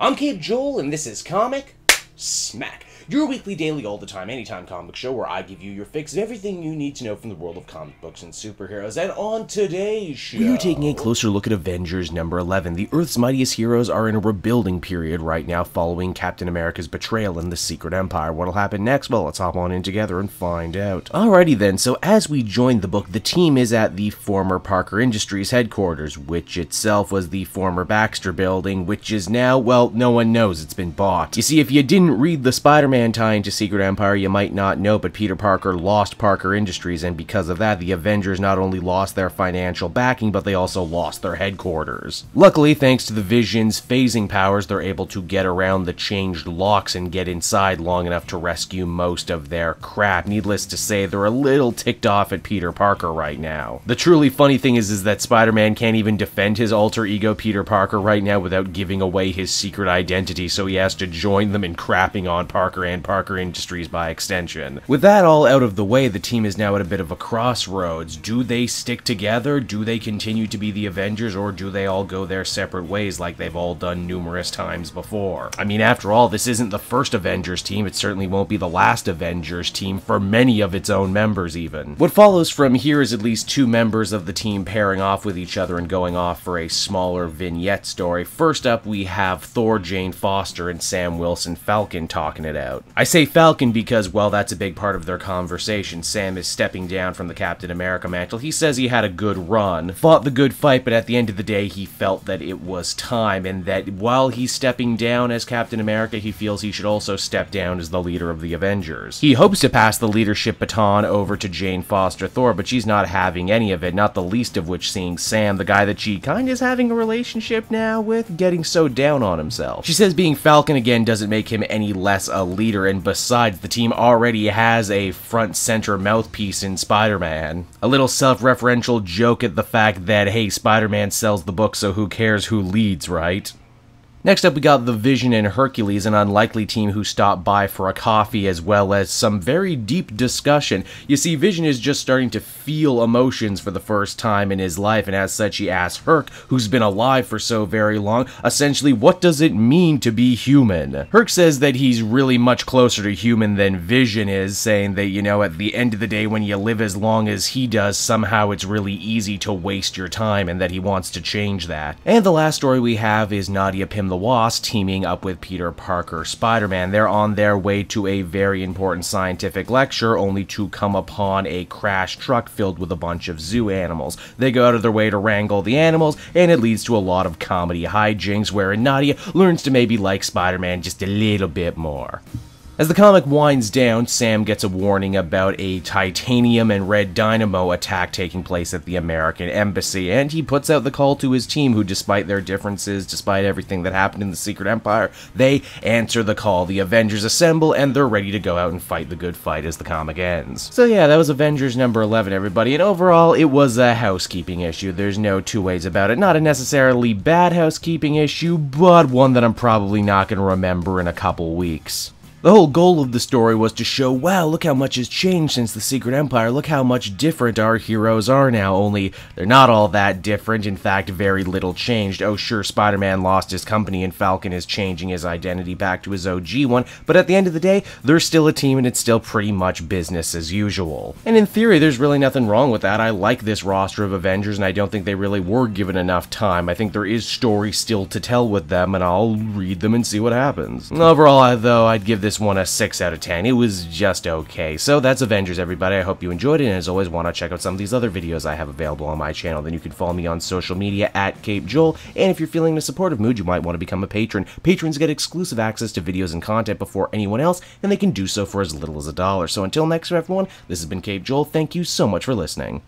I'm Cape Joel, and this is Comic Smack, your weekly, daily, all the time, anytime comic show where I give you your fix of everything you need to know from the world of comic books and superheroes. And on today's show, we're taking a closer look at Avengers number 11. The Earth's mightiest heroes are in a rebuilding period right now following Captain America's betrayal in the Secret Empire. What'll happen next? Well, let's hop on in together and find out. Alrighty then, so as we join the book, the team is at the former Parker Industries headquarters, which itself was the former Baxter building, which is now, well, no one knows, it's been bought. You see, if you didn't read the Spider-Man tie into Secret Empire, you might not know, but Peter Parker lost Parker Industries, and because of that, the Avengers not only lost their financial backing, but they also lost their headquarters. Luckily, thanks to the Vision's phasing powers, they're able to get around the changed locks and get inside long enough to rescue most of their crap. Needless to say, they're a little ticked off at Peter Parker right now. The truly funny thing is that Spider-Man can't even defend his alter ego Peter Parker right now without giving away his secret identity, so he has to join them in crapping on Parker and Parker Industries by extension. With that all out of the way, the team is now at a bit of a crossroads. Do they stick together? Do they continue to be the Avengers, or do they all go their separate ways like they've all done numerous times before? I mean, after all, this isn't the first Avengers team. It certainly won't be the last Avengers team for many of its own members even. What follows from here is at least two members of the team pairing off with each other and going off for a smaller vignette story. First up, we have Thor, Jane Foster, and Sam Wilson Falcon talking it out. I say Falcon because, well, that's a big part of their conversation. Sam is stepping down from the Captain America mantle. He says he had a good run, fought the good fight, but at the end of the day, he felt that it was time, and that while he's stepping down as Captain America, he feels he should also step down as the leader of the Avengers. He hopes to pass the leadership baton over to Jane Foster Thor, but she's not having any of it, not the least of which seeing Sam, the guy that she kinda is having a relationship now with, getting so down on himself. She says being Falcon again doesn't make him any less a leader, and besides, the team already has a front-center mouthpiece in Spider-Man. A little self-referential joke at the fact that, hey, Spider-Man sells the book, so who cares who leads, right? Next up, we got the Vision and Hercules, an unlikely team who stopped by for a coffee as well as some very deep discussion. You see, Vision is just starting to feel emotions for the first time in his life, and as such he asks Herc, who's been alive for so very long, essentially, what does it mean to be human? Herc says that he's really much closer to human than Vision is, saying that, you know, at the end of the day, when you live as long as he does, somehow it's really easy to waste your time, and that he wants to change that. And the last story we have is Nadia Pym the Wasp teaming up with Peter Parker Spider-Man. They're on their way to a very important scientific lecture, only to come upon a crashed truck filled with a bunch of zoo animals. They go out of their way to wrangle the animals, and it leads to a lot of comedy hijinks wherein Nadia learns to maybe like Spider-Man just a little bit more. As the comic winds down, Sam gets a warning about a titanium and red dynamo attack taking place at the American embassy, and he puts out the call to his team who, despite their differences, despite everything that happened in the Secret Empire, they answer the call. The Avengers assemble, and they're ready to go out and fight the good fight as the comic ends. So yeah, that was Avengers number 11, everybody, and overall, it was a housekeeping issue. There's no two ways about it. Not a necessarily bad housekeeping issue, but one that I'm probably not going to remember in a couple weeks. The whole goal of the story was to show, wow, look how much has changed since the Secret Empire, look how much different our heroes are now, only they're not all that different, in fact, very little changed. Oh sure, Spider-Man lost his company and Falcon is changing his identity back to his OG one, but at the end of the day, they're still a team and it's still pretty much business as usual. And in theory, there's really nothing wrong with that. I like this roster of Avengers and I don't think they really were given enough time. I think there is story still to tell with them and I'll read them and see what happens. Overall, though, I'd give this one a 6 out of 10. It was just okay. So that's Avengers, everybody. I hope you enjoyed it, and as always, want to check out some of these other videos I have available on my channel. Then you can follow me on social media at Cape Joel, and if you're feeling in a supportive mood, you might want to become a patron. Patrons get exclusive access to videos and content before anyone else, and they can do so for as little as $1. So until next time, everyone, this has been Cape Joel. Thank you so much for listening.